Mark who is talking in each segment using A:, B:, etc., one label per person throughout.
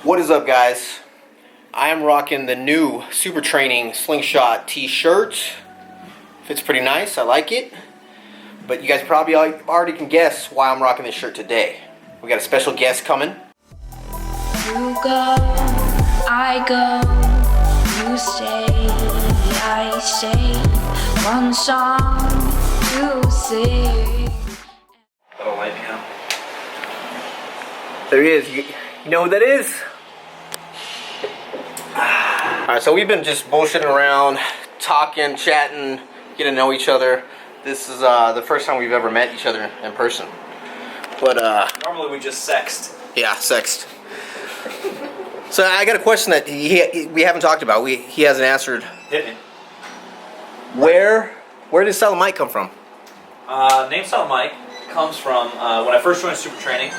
A: What is up, guys? I am rocking the new Super Training Slingshot t-shirt. Fits pretty nice, I like it. But you guys probably already can guess why I'm rocking this shirt today. We got a special guest coming.
B: You go, I go, you stay, I stay. One song to sing.
C: That'll light me up.
A: There he is. You know who that is? Alright, so we've been just bullshitting around, talking, chatting, getting to know each other. This is the first time we've ever met each other in person. But
C: normally we just sext.
A: Yeah, sext. So I got a question that we haven't talked about. He hasn't answered.
C: Hit me.
A: Where did Silent Mike come from?
C: Name Silent Mike comes from when I first joined Super Training.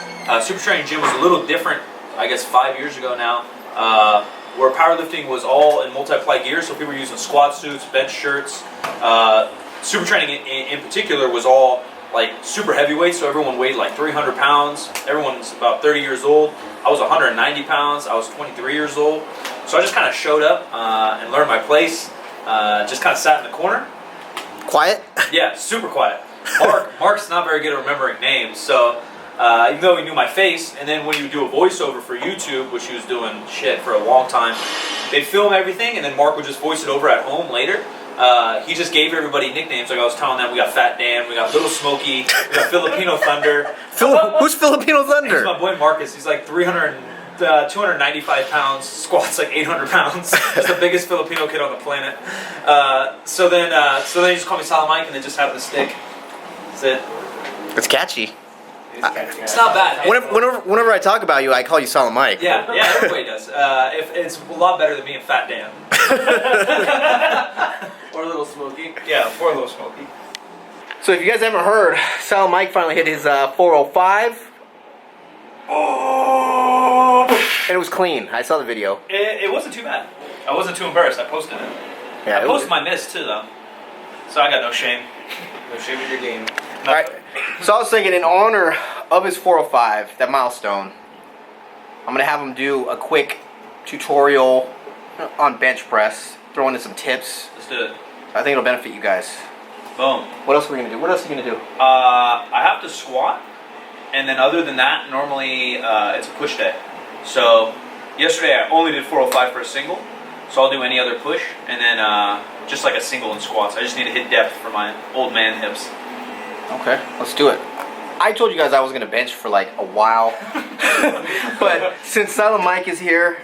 C: Super Training gym was a little different, I guess 5 years ago now, where powerlifting was all in multi-ply gear, so people were using squat suits, bench shirts. Super Training in particular was all like super heavyweight, so everyone weighed like 300 pounds. Everyone's about 30 years old. I was 190 pounds. I was 23 years old. So I just kind of showed up and learned my place. Just kind of sat in the corner.
A: Quiet?
C: Yeah, super quiet. Mark's not very good at remembering names, so even though he knew my face, and then when you do a voiceover for YouTube, which he was doing shit for a long time, they'd film everything, and then Mark would just voice it over at home later. He just gave everybody nicknames. Like I was telling them, we got Fat Dan, we got Little Smokey, we got Filipino Thunder.
A: Who's Filipino Thunder?
C: He's my boy Marcus. He's like 295 pounds, squats like 800 pounds. He's the biggest Filipino kid on the planet. So then he just called me Silent Mike, and then just happened to stick. That's it.
A: It's catchy.
C: It's not bad.
A: Whenever I talk about you, I call you Silent Mike.
C: Yeah, everybody does. It's a lot better than me and Fat Dan. Or Little Smokey. Yeah, poor Little Smokey.
A: So if you guys haven't heard, Silent Mike finally hit his 405. Oh! And it was clean. I saw the video.
C: It wasn't too bad. I wasn't too embarrassed. I posted it.
A: Yeah,
C: I posted my miss too, though. So I got no shame.
D: No shame in your game.
A: All right. So I was thinking, in honor of his 405, that milestone, I'm gonna have him do a quick tutorial on bench press, throw in some tips.
C: Let's do it.
A: I think it'll benefit you guys.
C: Boom.
A: What else are we gonna do? What else are you gonna do?
C: I have to squat, and then other than that, normally it's a push day. So yesterday I only did 405 for a single, so I'll do any other push, and then just like a single in squats. I just need to hit depth for my old man hips.
A: Okay, let's do it. I told you guys I was gonna bench for like a while, but since Silent Mike is here,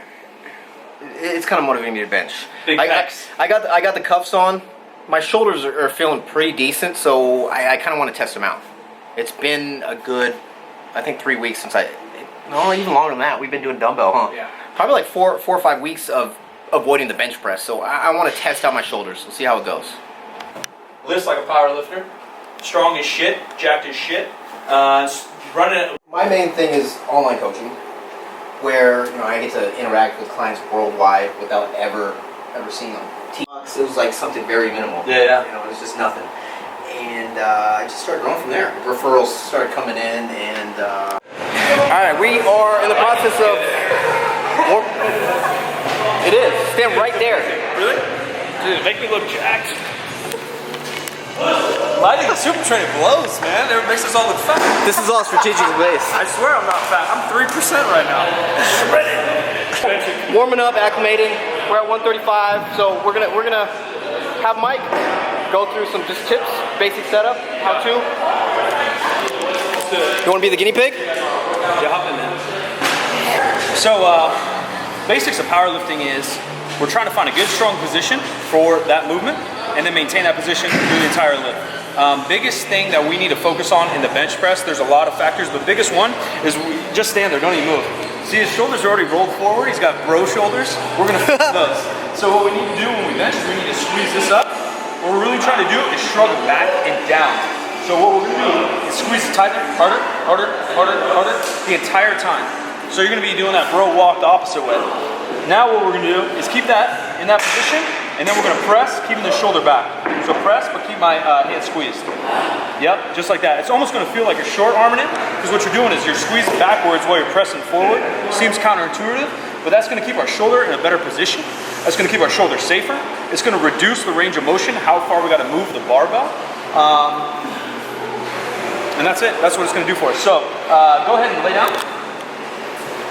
A: it's kind of motivating me to bench.
C: Big pecs.
A: I got the cuffs on. My shoulders are feeling pretty decent, so I kind of want to test them out. It's been a good, I think 3 weeks since no, even longer than that. We've been doing dumbbell, huh?
C: Yeah.
A: Probably like four or 5 weeks of avoiding the bench press. So I want to test out my shoulders. We'll see how it goes.
C: Lifts like a power lifter. Strong as shit. Jacked as shit. Running it.
A: My main thing is online coaching, where I get to interact with clients worldwide without ever seeing them. It was like something very minimal.
C: Yeah.
A: It was just nothing. And I just started going from there. Referrals started coming in, and all right, we are in the process of. It is. Stand right there.
C: Really? Dude, make me look jacked. I think the Super Training blows, man. It makes us all look fat.
A: This is all strategically based.
C: I swear I'm not fat. I'm 3% right now. Shredded.
A: Warming up, acclimating. We're at 135, so we're gonna have Mike go through some just tips, basic setup, how to. You want to be the guinea pig?
C: Yeah, hop in there. So, basics of powerlifting is we're trying to find a good, strong position for that movement, and then maintain that position through the entire lift. Biggest thing that we need to focus on in the bench press, there's a lot of factors, but biggest one is just stand there, don't even move. See, his shoulders are already rolled forward, he's got bro shoulders, we're gonna fix those. So what we need to do when we bench is we need to squeeze this up. What we're really trying to do is shrug back and down. So what we're gonna do is squeeze it tighter, harder, the entire time. So you're gonna be doing that bro walk the opposite way. Now what we're gonna do is keep that in that position, and then we're gonna press, keeping the shoulder back. So press, but keep my hand squeezed. Yep, just like that. It's almost gonna feel like you're short arming it, because what you're doing is you're squeezing backwards while you're pressing forward. Seems counterintuitive, but that's gonna keep our shoulder in a better position. That's gonna keep our shoulder safer. It's gonna reduce the range of motion, how far we gotta move the barbell. And that's it, that's what it's gonna do for us. So go ahead and lay down.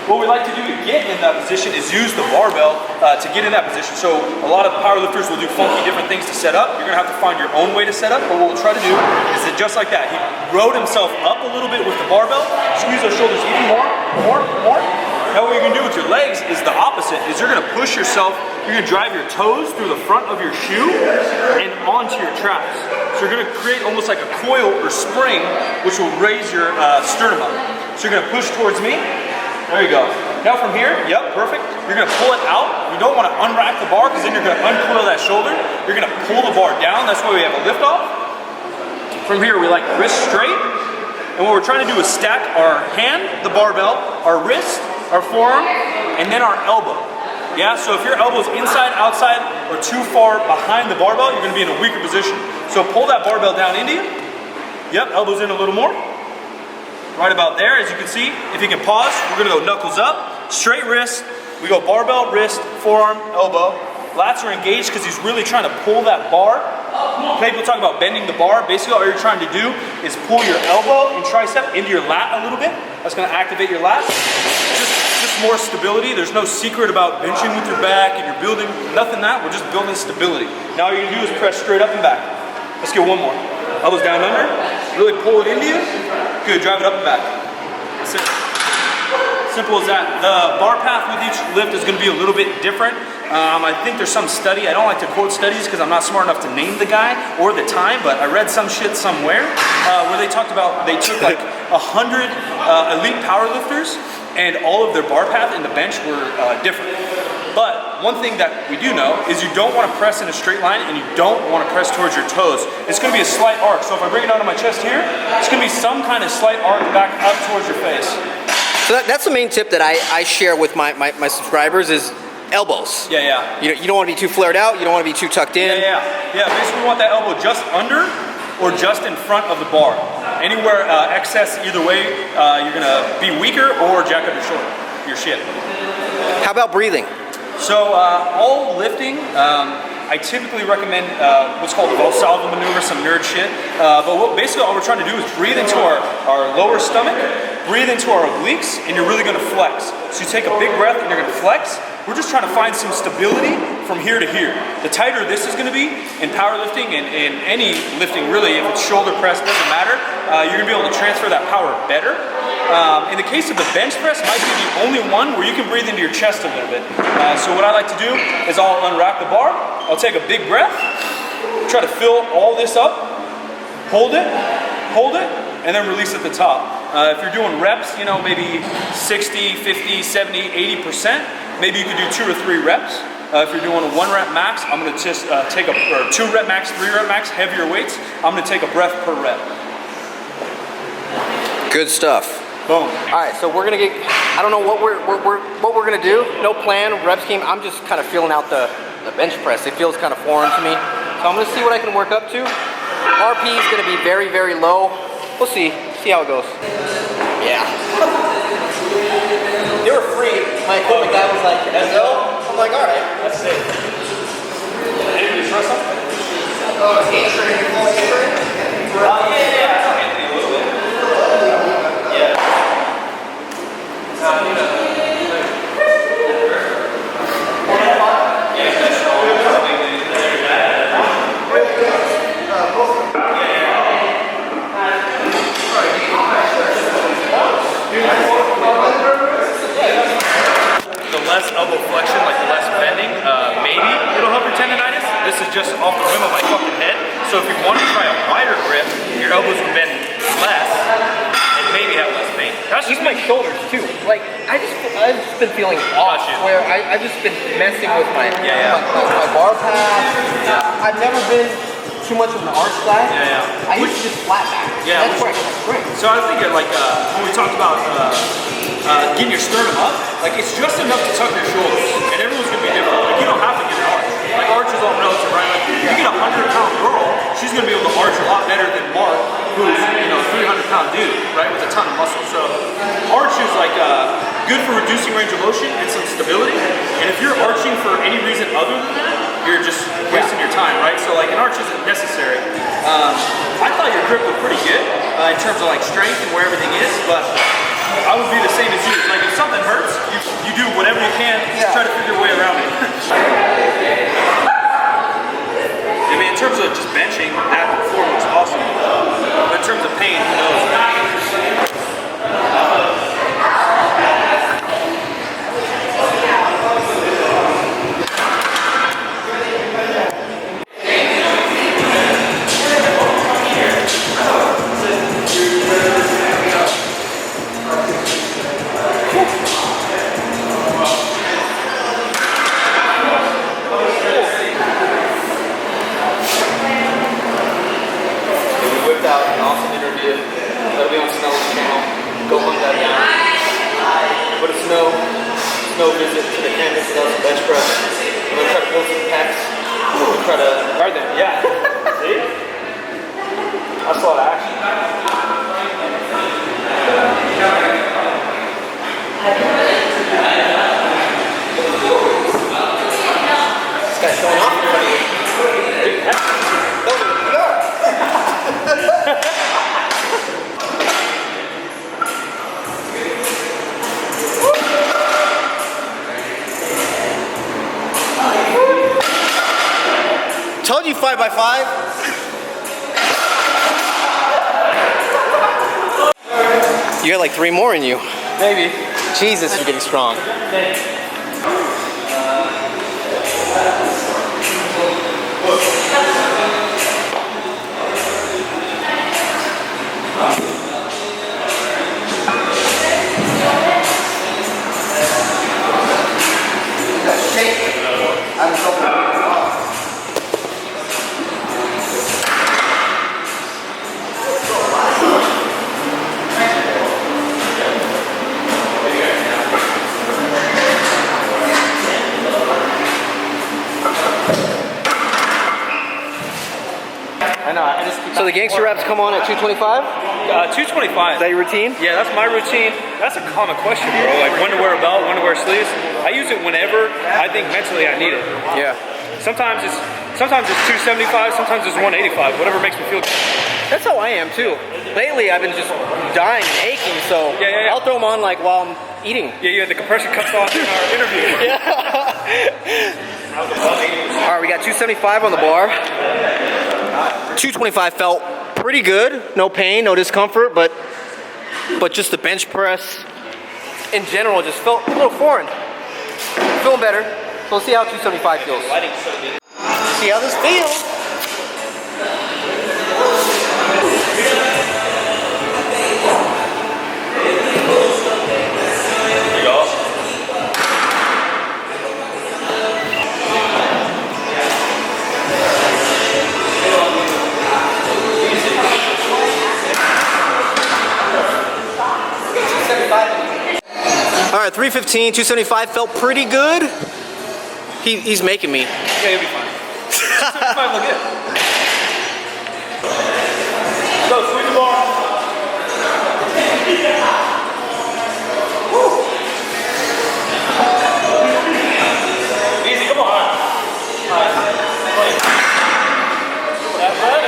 C: What we like to do to get in that position is use the barbell to get in that position. So a lot of powerlifters will do funky different things to set up. You're gonna have to find your own way to set up, but what we'll try to do is that just like that. He rode himself up a little bit with the barbell, squeeze those shoulders even more. Now what you're gonna do with your legs is the opposite, is you're gonna push yourself, you're gonna drive your toes through the front of your shoe and onto your traps. So you're gonna create almost like a coil or spring, which will raise your sternum up. So you're gonna push towards me. There you go. Now from here, yep, perfect. You're gonna pull it out. You don't wanna unwrap the bar because then you're gonna uncoil that shoulder. You're gonna pull the bar down. That's why we have a lift off. From here, we like wrist straight. And what we're trying to do is stack our hand, the barbell, our wrist, our forearm, and then our elbow. Yeah, so if your elbow's inside, outside, or too far behind the barbell, you're gonna be in a weaker position. So pull that barbell down into you. Yep, elbows in a little more. Right about there, as you can see. If you can pause, we're gonna go knuckles up, straight wrist. We go barbell, wrist, forearm, elbow. Lats are engaged because he's really trying to pull that bar. People talk about bending the bar. Basically, all you're trying to do is pull your elbow and tricep into your lat a little bit. That's gonna activate your lat. Just more stability. There's no secret about benching with your back and you're building, nothing that. We're just building stability. Now all you're gonna do is press straight up and back. Let's get one more. Elbows down under. Really pull it into you. Good, drive it up and back. That's it. Simple as that. The bar path with each lift is gonna be a little bit different. I think there's some study, I don't like to quote studies because I'm not smart enough to name the guy or the time, but I read some shit somewhere where they talked about, they took like 100 elite powerlifters and all of their bar path in the bench were different. But one thing that we do know is you don't want to press in a straight line and you don't want to press towards your toes. It's going to be a slight arc. So if I bring it onto my chest here, it's going to be some kind of slight arc back up towards your face.
A: So that's the main tip that I share with my subscribers is elbows.
C: Yeah.
A: You don't want to be too flared out. You don't want to be too tucked in.
C: Yeah. Basically, we want that elbow just under or just in front of the bar. Anywhere excess, either way, you're gonna be weaker or jack up your shit.
A: How about breathing?
C: So all lifting, I typically recommend what's called the Valsalva maneuver, some nerd shit. But basically all we're trying to do is breathe into our lower stomach, breathe into our obliques, and you're really gonna flex. So you take a big breath and you're gonna flex. We're just trying to find some stability from here to here. The tighter this is gonna be in powerlifting and any lifting really, if it's shoulder press, doesn't matter, you're gonna be able to transfer that power better. In the case of the bench press, might be the only one where you can breathe into your chest a little bit. So what I like to do is I'll unwrap the bar, I'll take a big breath, try to fill all this up, hold it, and then release at the top. If you're doing reps, maybe 60, 50, 70, 80%, maybe you could do 2 or 3 reps. If you're doing a 1 rep max, I'm gonna just take a 2 rep max, 3 rep max, heavier weights. I'm gonna take a breath per rep.
A: Good stuff.
C: Boom.
A: All right, so we're gonna get. I don't know what we're gonna do. No plan, rep scheme. I'm just kind of feeling out the bench press. It feels kind of foreign to me, so I'm gonna see what I can work up to. RP is gonna be very, very low. We'll see how it goes. Yeah. They were free. My equipment guy was like, "Let's go." I'm like, "All right."
C: That's it. Anybody press up?
A: Oh, hamstring.
C: Yeah. Less elbow flexion, like the less bending, maybe it'll help your tendonitis. This is just off the rim of my fucking head. So if you want to try a wider grip, your elbows will bend less and maybe have less pain. That's just
A: my shoulders too. Like I've just been feeling off. Where I've just been messing with my bar path. Yeah. I've never been too much of an arch guy. I used to just flat back.
C: Yeah.
A: That's where I get my strength.
C: So I think like when we talked about getting your sternum up, like it's just enough to tuck your shoulders, and everyone's gonna be different. Like you don't have to get an arch. Like arch is all relative, right? Like you get a 100-pound girl, she's gonna be able to arch a lot better than Mark, who's 300-pound dude, right, with a ton of muscle. So arch is like good for reducing range of motion and some stability. And if you're arching for any reason other than that, you're just wasting your time, right? So like an arch isn't necessary. I thought your grip was pretty good in terms of like strength and where everything is, but I would be the same as you. Like if something hurts, you do whatever you can to try to figure your way around it. I mean, in terms of just benching, that before was awesome. But in terms of pain, who knows?
A: Out an awesome interview. That'll be on Snow's channel. Go hunt that down. Put a snow visit to the campus with us, bench press. I'm gonna try to pull some pecs. Try to guard them. Yeah. See? That's a lot of action. This guy's showing off in front of you. Told you 5x5. You got like 3 more in you.
C: Maybe.
A: Jesus, you're getting strong. So the gangster reps come on at 225?
C: 225.
A: Is that your routine?
C: Yeah, that's my routine. That's a common question, bro. Like when to wear a belt, when to wear sleeves. I use it whenever I think mentally I need it.
A: Yeah.
C: Sometimes it's 275, sometimes it's 185, whatever makes me feel good.
A: That's how I am too. Lately I've been just dying and aching, so
C: yeah.
A: I'll throw them on like while I'm eating.
C: Yeah, you had the compression cups on in our interview.
A: Alright, we got 275 on the bar. 225 felt pretty good. No pain, no discomfort, but just the bench press in general just felt a little foreign. Feeling better. So we'll see how 275 feels. See how this feels. All right, 315, 275 felt pretty good. He's making me.
C: Yeah, you'll be fine. 275 look good. Go, squeeze the bar. Easy, come on. That's right.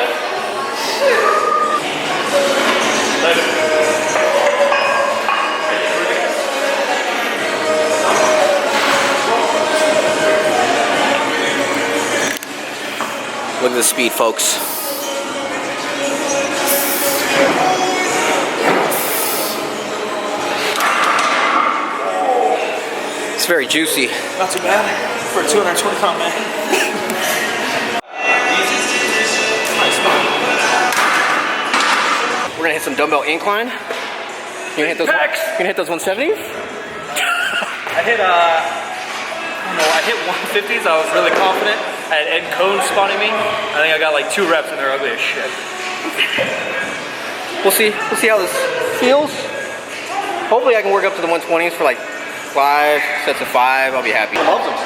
A: Look at the speed, folks. It's very juicy.
C: Not too bad for a 220-pound man.
A: We're gonna hit some dumbbell incline. You gonna hit those? You gonna hit those 170s?
C: I hit 150s. I was really confident. I had Ed Cohn spotting me. I think I got like 2 reps and they're ugly as shit.
A: We'll see how this feels. Hopefully I can work up to the 120s for like 5 sets of 5. I'll be happy. I love them.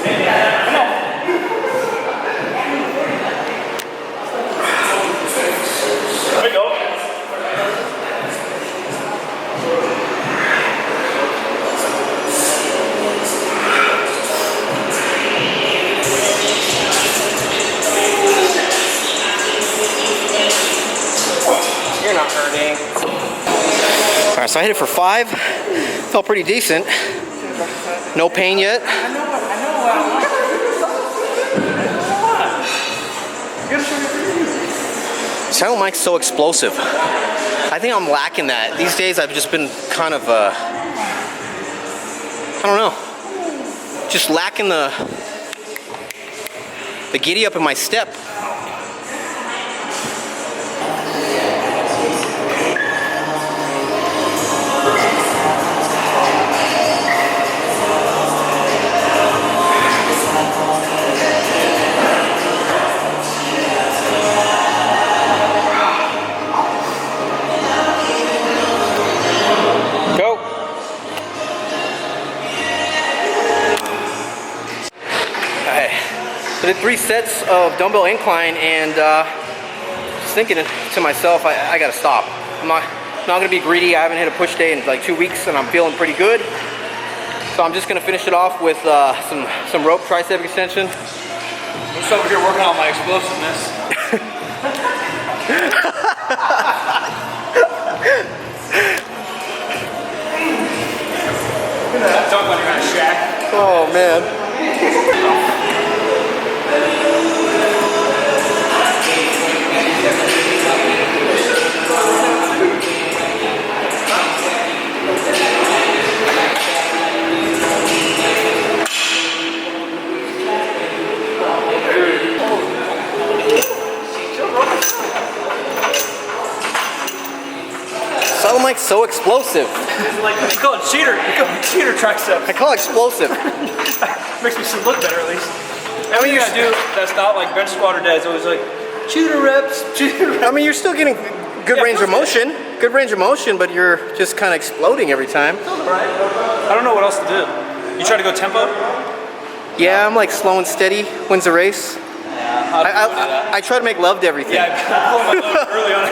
C: There we go.
A: You're not hurting. All right, so I hit it for 5. Felt pretty decent. No pain yet. Sound Mike's so explosive. I think I'm lacking that. These days I've just been kind of, I don't know, just lacking the giddy up in my step. I did 3 sets of dumbbell incline and just thinking to myself, I gotta stop. I'm not gonna be greedy. I haven't hit a push day in like 2 weeks and I'm feeling pretty good. So I'm just gonna finish it off with some rope tricep extension.
C: I'm just over here working on my explosiveness. Talk about you're gonna shack.
A: Oh man. Sound Mike's so explosive.
C: Like, you call it cheater. You call it cheater tricep.
A: I call it explosive.
C: Makes me look better at least. I mean, you gotta do that's not like bench squat or dead. It's always like cheater reps, cheater reps.
A: I mean, you're still getting good range of motion. Good range of motion, but you're just kind of exploding every time.
C: Right. I don't know what else to do. You try to go tempo?
A: Yeah, I'm like slow and steady. Wins the race.
C: Yeah,
A: I try to make love to everything.
C: Yeah, I pulled my load early on.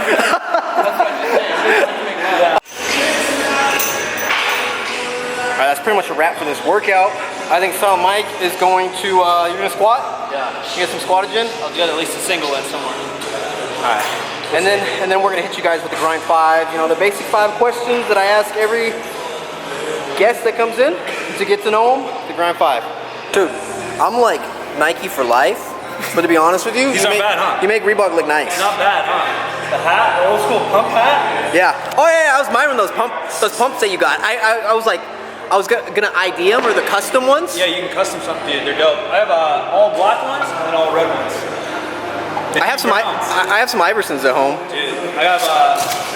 A: Alright, that's pretty much a wrap for this workout. I think Sound Mike is going to, you're gonna squat?
C: Yeah.
A: You get some squattage in?
C: I'll get at least a single in somewhere.
A: Alright. And then we're gonna hit you guys with the grind 5. You know, the basic 5 questions that I ask every guest that comes in to get to know them. The grind 5. Dude, I'm like Nike for life. But to be honest with you,
C: These aren't bad, huh?
A: You make Reebok look nice.
C: Not bad, huh? The hat, the old school pump hat.
A: Yeah. Oh yeah, I was admiring those pumps that you got. I was like, I was gonna ID them or the custom ones.
C: Yeah, you can custom something, dude. They're dope. I have all black ones and all red ones.
A: I have some Iversons at home.
C: Dude, I have,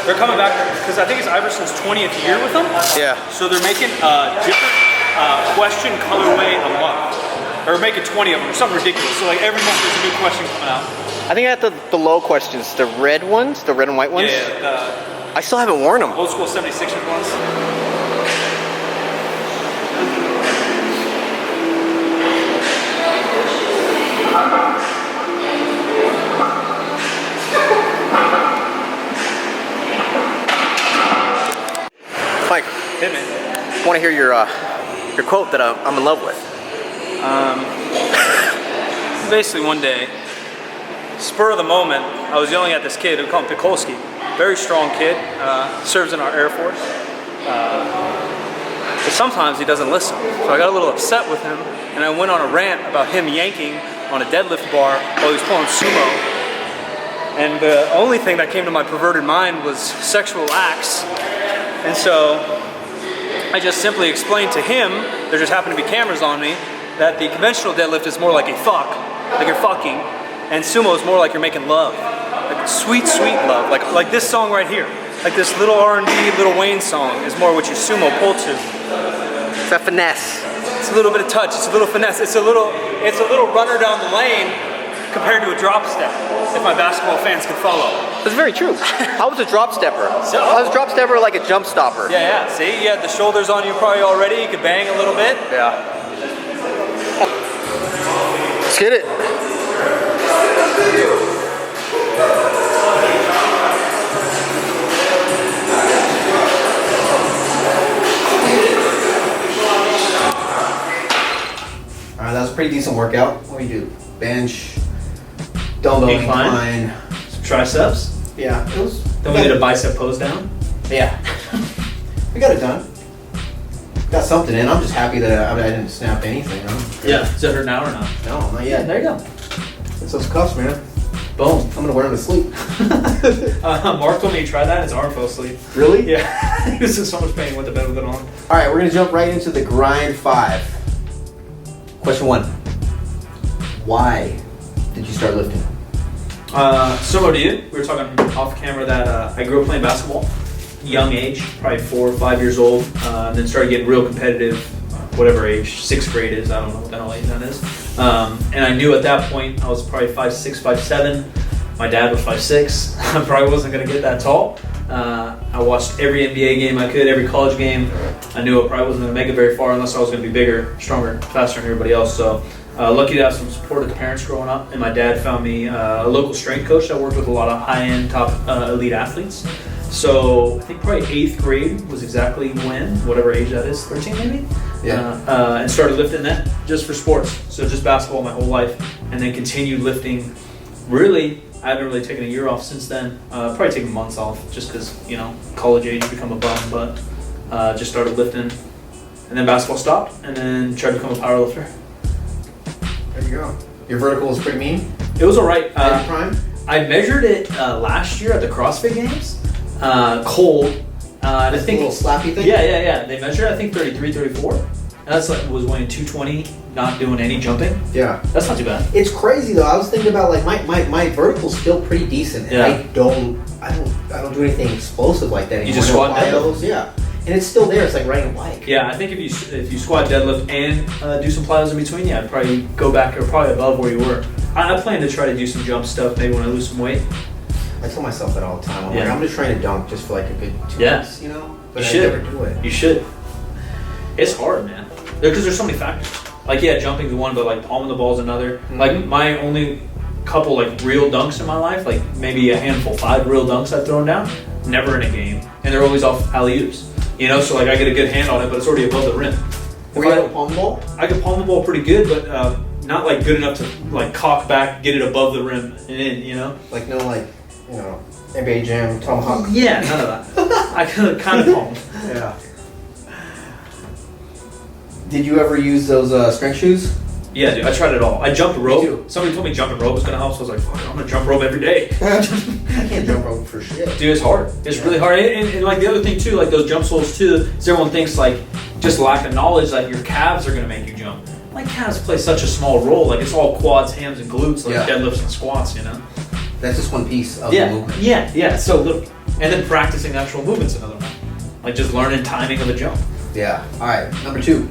C: they're coming back because I think it's Iverson's 20th year with them.
A: Yeah.
C: So they're making a different question colorway a month. Or making 20 of them, or something ridiculous. So like every month there's a new question coming out.
A: I think I got the low questions, the red ones, the red and white ones.
C: Yeah,
A: I still haven't worn them.
C: old school 76ers ones.
A: Mike,
C: Hit me.
A: I want to hear your quote that I'm in love with.
C: Basically one day, spur of the moment, I was yelling at this kid, we call him Pikolsky. Very strong kid, serves in our Air Force. But sometimes he doesn't listen. So I got a little upset with him and I went on a rant about him yanking on a deadlift bar while he was pulling sumo. And the only thing that came to my perverted mind was sexual acts. And so I just simply explained to him, there just happened to be cameras on me, that the conventional deadlift is more like a fuck, like you're fucking, and sumo is more like you're making love. Like sweet, sweet love. Like this song right here. Like this little R&B, Lil Wayne song is more what your sumo pull to.
A: It's a finesse.
C: It's a little bit of touch, it's a little finesse, it's a little runner down the lane compared to a drop step, if my basketball fans can follow.
A: That's very true. I was a drop stepper.
C: So-
A: I was a drop stepper like a jump stopper.
C: Yeah, see, you had the shoulders on you probably already, you could bang a little bit.
A: Yeah. Let's get it. Alright, that was a pretty decent workout. What do you do? Bench, dumbbell incline.
C: Some triceps.
A: Yeah, it was.
C: Then we did a bicep pose down.
A: Yeah. We got it done. Got something in. I'm just happy that I didn't snap anything.
C: Yeah. Does it hurt now or not?
A: No, not yet.
C: There you go.
A: It's those cuffs, man.
C: Boom.
A: I'm gonna wear them to sleep.
C: Mark told me he tried that. His arm fell asleep.
A: Really?
C: Yeah. He was in so much pain. Went to bed with it on.
A: All right, we're gonna jump right into the grind 5. Question 1. Why did you start lifting?
C: Similar to you, we were talking off camera that I grew up playing basketball, young age, probably 4 or 5 years old, and then started getting real competitive, whatever age, 6th grade is, I don't know what the hell age that is. And I knew at that point I was probably 5'6", 5'7". My dad was 5'6". I probably wasn't going to get that tall. I watched every NBA game I could, every college game. I knew I probably wasn't going to make it very far unless I was going to be bigger, stronger, faster than everybody else. So lucky to have some supportive parents growing up. And my dad found me a local strength coach that worked with a lot of high-end, top elite athletes. So I think probably 8th grade was exactly when, whatever age that is, 13 maybe?
A: Yeah.
C: And started lifting that just for sports. So just basketball my whole life. And then continued lifting. Really, I haven't really taken a year off since then. Probably taken months off just because, you know, college age, you become a bum. But just started lifting. And then basketball stopped. And then tried to become a power lifter.
A: There you go. Your vertical was pretty mean?
C: It was all right.
A: Prime?
C: I measured it last year at the CrossFit Games. Cold. And I think
A: a little slappy thing?
C: Yeah. They measured, I think, 33, 34. And that's like, was weighing 220, not doing any jumping.
A: Yeah.
C: That's not too bad.
A: It's crazy though. I was thinking about like my vertical's still pretty decent, and
C: Yeah.
A: I don't do anything explosive like that anymore.
C: You just squat
A: No plyos, yeah. And it's still there. It's like riding a bike.
C: Yeah, I think if you squat, deadlift, and do some plyos in between, yeah, I'd probably go back or probably above where you were. I plan to try to do some jump stuff maybe when I lose some weight.
A: I tell myself that all the time. I'm
C: Yeah.
A: like, I'm just trying to dunk just for like a good 2
C: Yeah.
A: weeks, you know? But
C: You
A: I
C: should.
A: never do it.
C: You should. It's hard, man. Because there's so many factors. Like, yeah, jumping's one, but like palming the ball's another.
A: Mm-hmm.
C: Like my only couple like real dunks in my life, like maybe a handful, 5 real dunks I've thrown down, never in a game, and they're always off alley-oops. You know, so like I get a good hand on it, but it's already above the rim.
A: Were you able to palm the ball?
C: I could palm the ball pretty good, but not like good enough to like cock back, get it above the rim and in. You know,
A: Like no, like you know, NBA Jam, tomahawk.
C: yeah, none of that. I could kind of palm.
A: Yeah. Did you ever use those strength shoes?
C: Yeah, dude, I tried it all. I jumped
A: too.
C: rope. Somebody told me jumping rope was gonna help, so I was like, fuck, I'm gonna jump rope every day.
A: I can't jump rope for shit.
C: Dude, it's hard. It's really hard. And like the other thing too, like those jump soles too, is everyone thinks like just lack of knowledge, like your calves are gonna make you jump. My calves play such a small role. Like it's all quads, hams, and glutes, like
A: Yeah.
C: deadlifts and squats, you know?
A: That's just one piece of the movement.
C: Yeah, so little. And then practicing actual movements another one. Like just learning timing of a jump.
A: Yeah. All right. Number 2.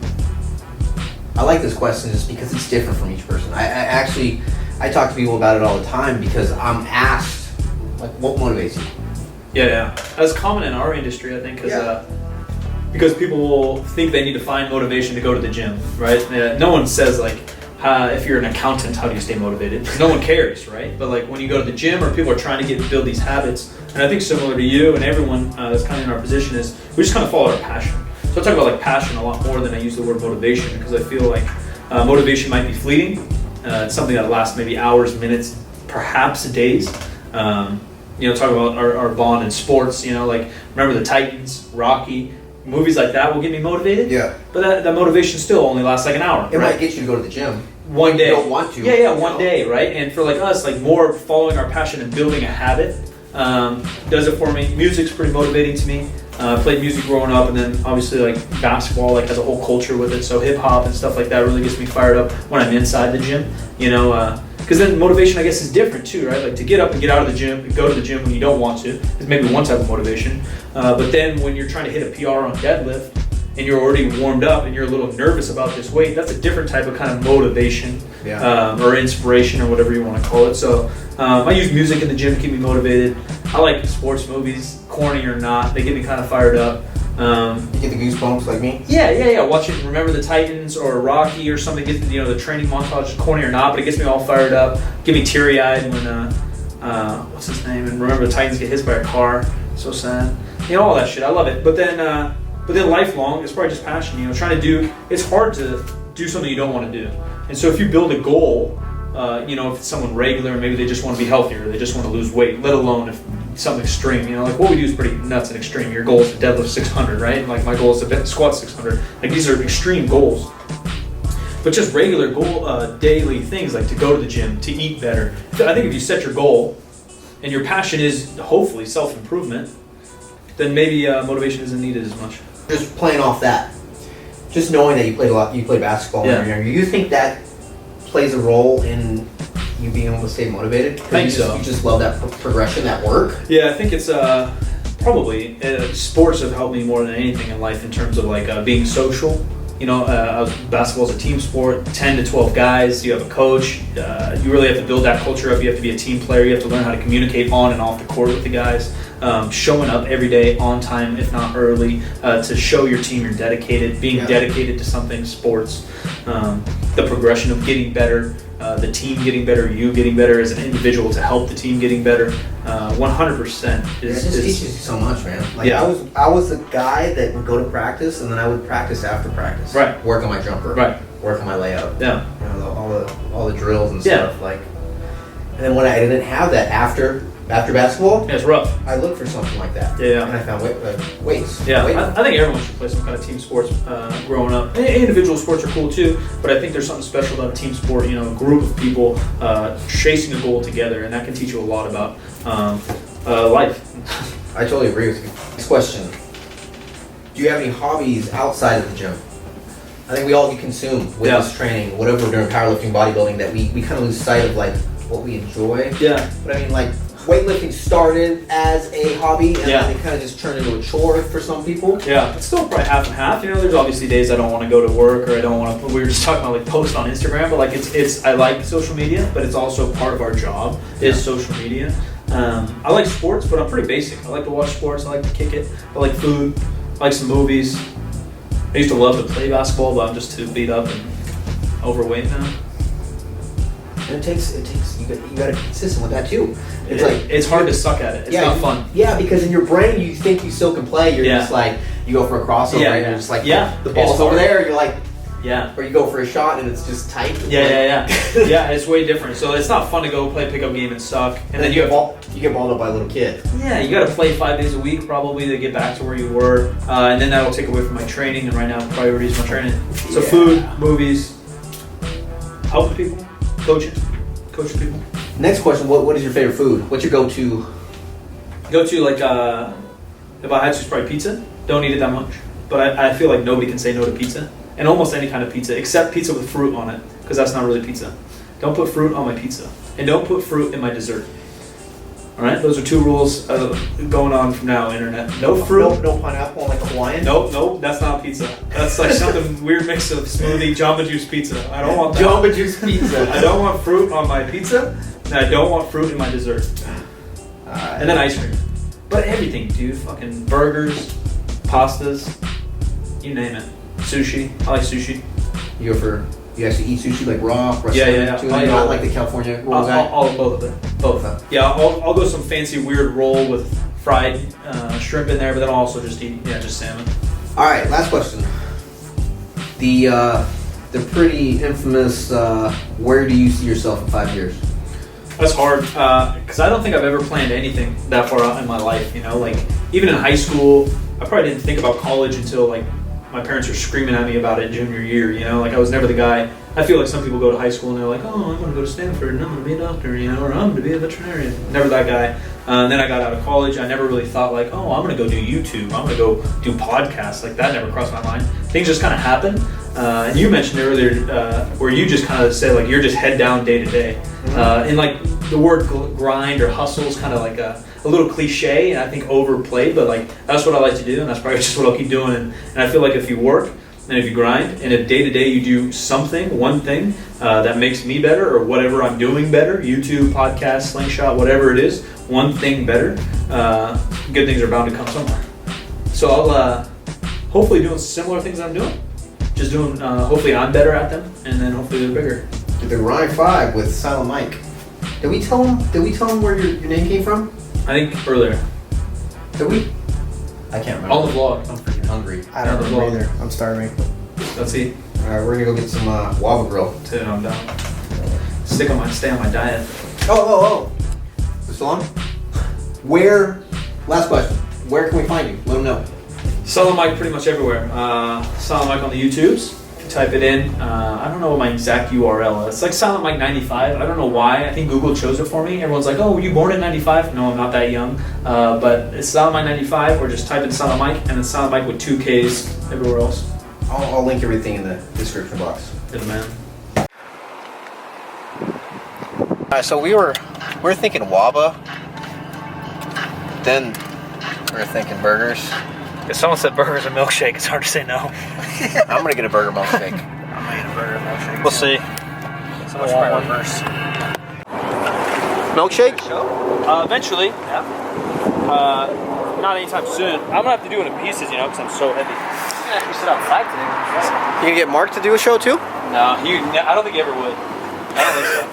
A: I like this question just because it's different from each person. I talk to people about it all the time because I'm asked, like, what motivates you?
C: Yeah. That's common in our industry, I think, because people will think they need to find motivation to go to the gym, right? No one says like, if you're an accountant, how do you stay motivated? Because no one cares, right? But like when you go to the gym or people are trying to build these habits, and I think similar to you and everyone that's kind of in our position is we just kind of follow our passion. So I talk about like passion a lot more than I use the word motivation because I feel like motivation might be fleeting. It's something that lasts maybe hours, minutes, perhaps days. You know, talk about our bond in sports, you know, like remember the Titans, Rocky, movies like that will get me motivated.
A: Yeah.
C: But that motivation still only lasts like an hour.
A: It
C: right?
A: might get you to go to the gym.
C: One day.
A: You don't want to.
C: Yeah, one day, right? And for like us, like more following our passion and building a habit does it for me. Music's pretty motivating to me. Played music growing up, and then obviously like basketball like has a whole culture with it. So hip hop and stuff like that really gets me fired up when I'm inside the gym. You know, because then motivation I guess is different too, right? Like to get up and get out of the gym and go to the gym when you don't want to is maybe one type of motivation. But then when you're trying to hit a PR on deadlift and you're already warmed up and you're a little nervous about this weight, that's a different type of kind of motivation or inspiration or whatever you want to call it. So I use music in the gym to keep me motivated. I like sports movies, corny or not, they get me kind of fired up.
A: You get the goosebumps like me?
C: Yeah. Watching Remember the Titans or Rocky or something, gets the training montage, corny or not, but it gets me all fired up. Get me teary-eyed when what's his name? And Remember the Titans get hit by a car. So sad. All that shit. I love it. But then lifelong, it's probably just passion. Trying to do. It's hard to do something you don't want to do. And so if you build a goal, if it's someone regular, maybe they just want to be healthier, they just want to lose weight, let alone if something extreme, like what we do is pretty nuts and extreme. Your goal is to deadlift 600, right? Like my goal is to squat 600. Like these are extreme goals. But just regular goal, daily things like to go to the gym, to eat better. I think if you set your goal and your passion is hopefully self-improvement, then maybe motivation isn't needed as much.
A: Just playing off that, just knowing that you played basketball when you were younger, you think that plays a role in you being able to stay motivated?
C: I think so.
A: You just love that progression, that work?
C: Yeah, I think it's probably sports have helped me more than anything in life in terms of like being social. Basketball is a team sport, 10 to 12 guys, you have a coach, you really have to build that culture up, you have to be a team player, you have to learn how to communicate on and off the court with the guys, showing up every day on time, if not early, to show your team you're dedicated, being dedicated to something, sports, the progression of getting better, the team getting better, you getting better as an individual to help the team getting better, 100%
A: It just teaches you so much, man. Like I was a guy that would go to practice and then I would practice after practice.
C: Right.
A: Work on my jumper.
C: Right.
A: Work on my layup.
C: Yeah.
A: All the drills and stuff. Like, and then when I didn't have that after basketball,
C: it's rough.
A: I looked for something like that.
C: Yeah.
A: And I found weights.
C: Yeah, I think everyone should play some kind of team sports growing up. Individual sports are cool too, but I think there's something special about a team sport. A group of people chasing a goal together, and that can teach you a lot about life.
A: I totally agree with you. Next question: do you have any hobbies outside of the gym? I think we all get consumed with this training, whatever we're doing, powerlifting, bodybuilding, that we kind of lose sight of like what we enjoy.
C: Yeah.
A: But I mean, like, weightlifting started as a hobby and then it kind of just turned into a chore for some people.
C: Yeah, it's still probably half and half. There's obviously days I don't want to go to work or I don't want to. We were just talking about like post on Instagram, but like it's I like social media, but it's also part of our job is social media. I like sports, but I'm pretty basic. I like to watch sports. I like to kick it. I like food. I like some movies. I used to love to play basketball, but I'm just too beat up and overweight now.
A: And it takes you got to be consistent with that too.
C: It's hard to suck at it. It's not fun.
A: Yeah, because in your brain you think you still can play. You're just like you go for a crossover and you're just like the ball's over there. You're like or you go for a shot and it's just tight.
C: Yeah. It's way different. So it's not fun to go play a pickup game and suck. And then you
A: get balled up by a little kid. Yeah,
C: you got to play 5 days a week probably to get back to where you were, and then that'll take away from my training. And right now, priority is my training. So food, movies, helping people, coaching people.
A: Next question: What is your favorite food? What's your go-to?
C: Like if I had to, it's probably pizza. Don't eat it that much, but I feel like nobody can say no to pizza. And almost any kind of pizza, except pizza with fruit on it, because that's not really pizza. Don't put fruit on my pizza. And don't put fruit in my dessert. Alright? Those are 2 rules going on from now, internet. No fruit.
A: No pineapple on like a Hawaiian?
C: Nope, that's not pizza. That's like something weird mix of smoothie, Jamba Juice pizza. I don't want that.
A: Jamba Juice pizza.
C: I don't want fruit on my pizza, and I don't want fruit in my dessert. And then ice cream. But everything, dude. Fucking burgers, pastas, you name it. Sushi. I like sushi.
A: You actually eat sushi like raw?
C: Yeah.
A: Too? Not like the California roll guy?
C: Both of them. Both. Yeah, I'll go some fancy weird roll with fried shrimp in there, but then I'll also just eat just salmon.
A: All right, last question. The pretty infamous where do you see yourself in 5 years?
C: That's hard because I don't think I've ever planned anything that far out in my life. Like even in high school, I probably didn't think about college until like my parents were screaming at me about it junior year, like I was never the guy. I feel like some people go to high school and they're like, oh, I'm going to go to Stanford and I'm going to be a doctor, or I'm going to be a veterinarian. Never that guy. Then I got out of college. I never really thought like, oh, I'm going to go do YouTube. I'm going to go do podcasts. Like that never crossed my mind. Things just kind of happen. And you mentioned earlier where you just kind of said like you're just head down day to day. And like the word grind or hustle is kind of like a little cliche and I think overplayed, but like that's what I like to do and that's probably just what I'll keep doing. And I feel like if you work and if you grind and if day to day you do something, one thing that makes me better or whatever I'm doing better, YouTube, podcast, slingshot, whatever it is, one thing better, good things are bound to come somewhere. So hopefully doing similar things I'm doing. Just doing, hopefully I'm better at them, and then hopefully they're bigger.
A: Did the Grind 5 with Silent Mike. Did we tell him where your name came from?
C: I think earlier.
A: Did we? I can't remember.
C: On the vlog.
A: I'm freaking hungry. I don't
C: On the
A: remember
C: vlog.
A: either. I'm starving.
C: Let's eat.
A: Alright, we're gonna go get some Waba Grill.
C: Dude, I'm down. Stay on my diet.
A: Oh. Still on? Last question. Where can we find you? Let them know.
C: Silent Mike pretty much everywhere. Silent Mike on the YouTubes. If you type it in, I don't know what my exact URL is. It's like Silent Mike 95. I don't know why. I think Google chose it for me. Everyone's like, oh, were you born in 95? No, I'm not that young. But it's Silent Mike 95, or just type in Silent Mike, and then Silent Mike with 2 Ks everywhere else.
A: I'll link everything in the description box.
C: You're the man.
A: Alright, so we were thinking Waba. Then we were thinking burgers.
C: If someone said burgers and milkshake, it's hard to say no.
A: I'm gonna get a burger milkshake.
C: I'm gonna get a burger and milkshake. We'll see.
A: So much for reverse. Milkshake?
C: Eventually, yeah. Not anytime soon. I'm gonna have to do it in pieces, you know, because I'm so heavy. You're gonna actually sit outside today.
A: You gonna get Mark to do a show too?
C: No, I don't think he ever would. I don't think so.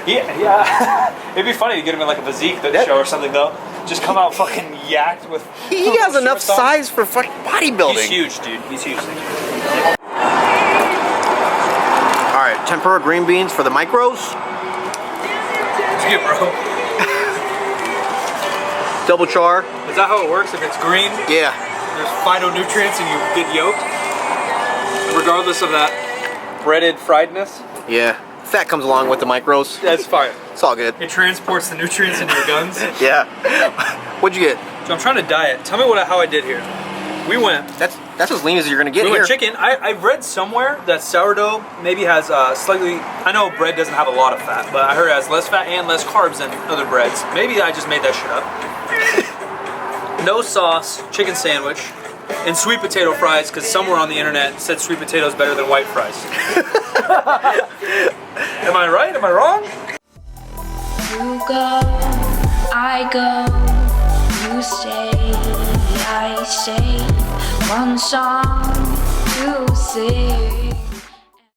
C: Yeah. It'd be funny to get him in like a physique show or something though. Just come out fucking yacked with.
A: He has enough size for fucking bodybuilding.
C: He's huge, dude. He's huge.
A: Alright, tempura green beans for the micros.
C: Yeah, bro.
A: Double char.
C: Is that how it works? If it's green,
A: Yeah.
C: there's phytonutrients and you get yoked? Regardless of that breaded friedness?
A: Yeah. Fat comes along with the micros.
C: That's fine.
A: It's all good.
C: It transports the nutrients into your guns.
A: Yeah. What'd you get?
C: So I'm trying to diet. Tell me how I did here. We went.
A: That's as lean as you're gonna get
C: We
A: here.
C: went chicken. I read somewhere that sourdough maybe has slightly. I know bread doesn't have a lot of fat, but I heard it has less fat and less carbs than other breads. Maybe I just made that shit up. No sauce, chicken sandwich, and sweet potato fries because somewhere on the internet said sweet potatoes better than white fries. Am I right? Am I wrong?
B: You go, I go, you stay, I say, one song to sing.